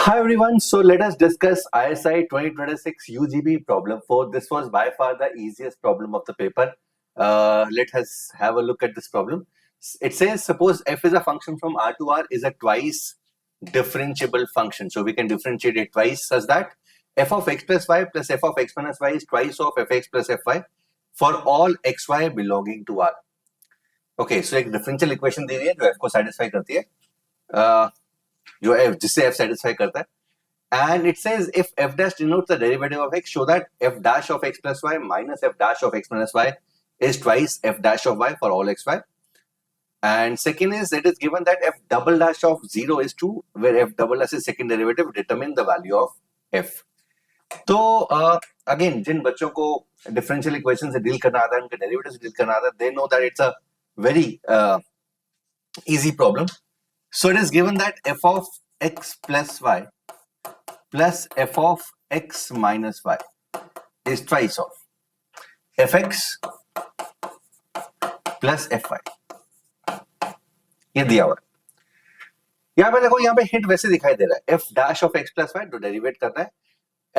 Hi everyone, so let us discuss ISI 2026 UGB problem 4. This was by far the easiest problem of the paper. Let us have a look at this problem. It says suppose f is a function from R to R is a twice differentiable function. So we can differentiate it twice such that f of x plus y plus f of x minus y is twice of fx plus fy for all xy belonging to R. Okay, so एक differential equation दी हुई है जो f को satisfy करती है, जो f जिससे f satisfy करता है. And it says if f dash denotes the derivative of x, show that f dash of x plus y minus f dash of x minus y is twice f dash of y for all xy. And second is it is given that f double dash of 0 is 2, where f double dash is second derivative, determine the value of f. तो again जिन बच्चों को differential equation से deal करना आता है, उनके derivative से deal करना आता है, they know that it's a very easy problem. So it is given that f of x plus y plus f of x minus y is twice of fx plus fy. ये दिया हुआ है. यहां पे देखो, यहां पे हिंट वैसे दिखाई दे रहा है, f dash of x plus y जो डेरिवेट करना है,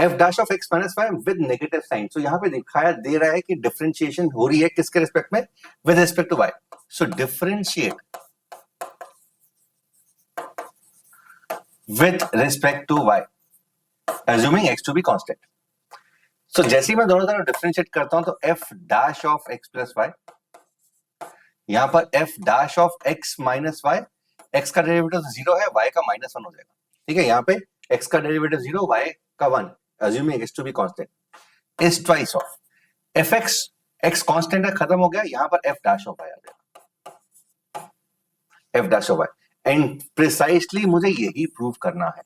f dash of x minus y with negative sign. So यहां पे दिखाया दे रहा है कि डिफरेंशिएशन हो रही है किसके रिस्पेक्ट में, with respect to y. So differentiate with respect to y, assuming x to be constant. So जैसे ही मैं दोनों तरफ डिफरेंशिएट करता हूं तो f dash of x plus y, यहां पर f dash of x minus y, x का डेरिवेटिव 0 है, y का -1 हो जाएगा. ठीक है, यहां पे x का डेरिवेटिव 0, y का 1, assuming x to be constant, is twice of fx. x constant है, खत्म हो गया, यहां पर f dash of y आ गया, f dash of y. And precisely मुझे यही प्रूव करना है.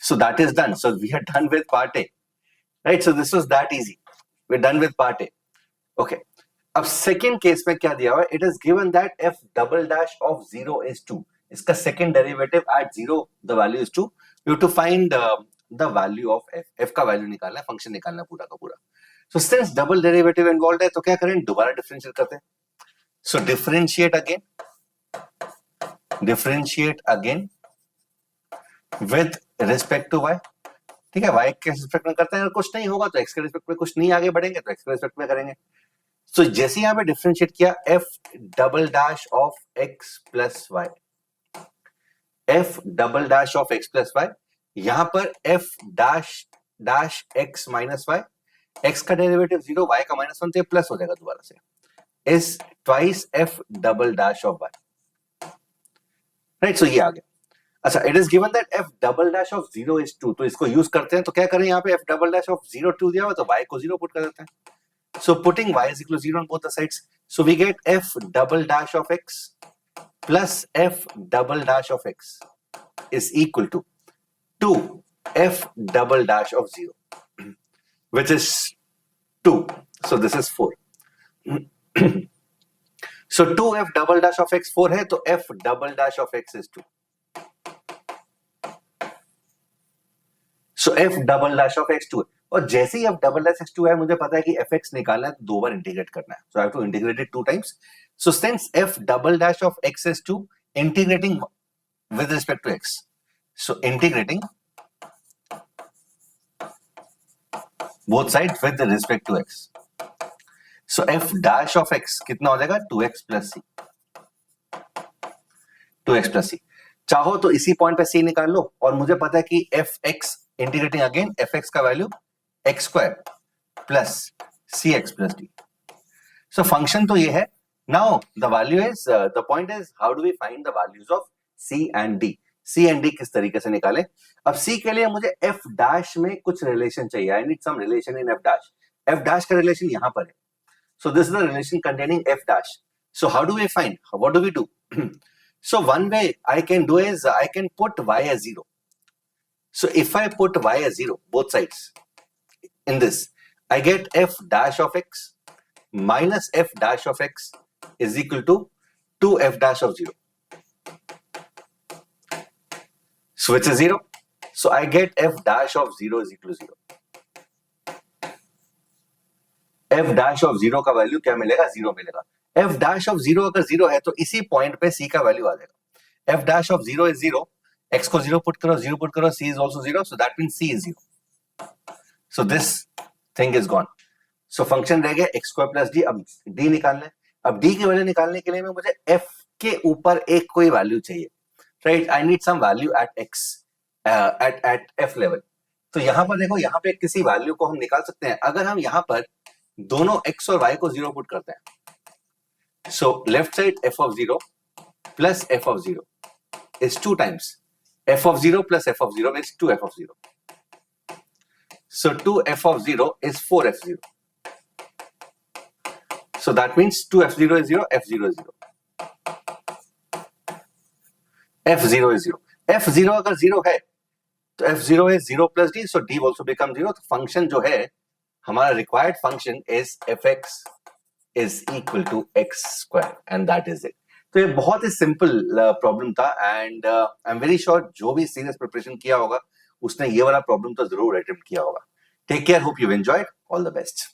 So that is done. So we are done with part A, right? So this was that easy. We're done with part A. Okay. अब second case में क्या दिया हुआ है? It is given that f double dash of 0 is 2. इसका second derivative at 0, the value is 2. You have to find the value of f. f का value निकालना है, function निकालना है पूरा का पूरा. So since double derivative involved है, तो क्या करें? दोबारा differentiate करते हैं. So differentiate again with respect to y. ठीक है, y के रिस्पेक्ट में करते हैं, अगर कुछ नहीं होगा तो x के रिस्पेक्ट में, कुछ नहीं आगे बढ़ेंगे तो x के रिस्पेक्ट में करेंगे. सो जैसे यहां पे डिफरेंशिएट किया, f double dash of x plus y, f double dash of x plus y, यहां पर f dash dash x minus y, x का डेरिवेटिव 0, y का -1, तो प्लस हो जाएगा दोबारा से, is twice f double dash of y. Right, so ये आ गया. अच्छा, it is given that f double dash of 0 is 2, तो इसको यूज करते हैं. तो क्या करें, यहाँ पे f डबल डैश ऑफ 0 2 दिया हुआ, तो y को 0 पुट कर देते हैं. So putting y is equal to 0 on both the sides, so we get f double dash of x plus f double dash of x is equal to 2 f double dash of 0, which is 2. So this is 4. So 2f double dash of x 4 है, तो f double dash of x is 2. So f double dash of x 2 है, और जैसे ही f double dash x 2 है, मुझे पता है कि fx निकालना है तो दो बार इंटीग्रेट करना है. So I have to integrate it 2 times. So since f double dash of x is 2, integrating with respect to x. So integrating both sides with respect to x. So f dash of x कितना हो जाएगा, 2x plus c. 2x plus c. चाहो तो इसी point पे c निकाल लो, और मुझे पता है कि fx इंटीग्रेटिंग अगेन fx का value x square plus cx plus d. So function तो ये है. Now the value is, the point is how do we find the values of c and d. c and d किस तरीके से निकालें. अब c के लिए मुझे f डैश में कुछ रिलेशन चाहिए. I need some relation in f dash. f dash का रिलेशन यहां पर है. So this is the relation containing f dash. So how do we find? What do we do? So one way I can do is I can put y as 0. So if I put y as 0, both sides, in this, I get f dash of x minus f dash of x is equal to 2f dash of 0. So which is 0. So I get f dash of 0 is equal to 0. f dash of 0 का value क्या मिलेगा, 0 मिलेगा. f dash of 0 अगर 0 है तो इसी point पे c का वैल्यू आ जाएगा. f dash of 0 is 0, x को 0 पुट करो, 0 पुट करो, c is also 0, so that means c is 0. So this thing is gone. So function रह गया x square plus d. अब d निकालना है. अब d की वैल्यू निकालने के लिए मुझे f के ऊपर एक कोई वैल्यू चाहिए, right? I need some value at x at f level. तो यहां पर देखो, यहां पे किसी वैल्यू को हम निकाल सकते हैं अगर हम यहां पर दोनों x और y को 0 पुट करते हैं. So left side f of 0 plus f of 0 is 2 times f of 0 plus f of 0 is 2f of 0. So 2f of 0 is 4f0. So that means 2f0 is 0, f0 is 0. f0 is 0. f0 अगर 0 है तो f0 is 0 plus d, so d also becomes 0. तो function जो है हमारा required function is fx is equal to x square and that is it. तो ये बहुत ही सिंपल प्रॉब्लम था and I am very sure जो भी सीरियस प्रिपरेशन किया होगा उसने ये वाला प्रॉब्लम तो जरूर अटेम्प्ट किया होगा. Take care, hope you enjoyed. All the best.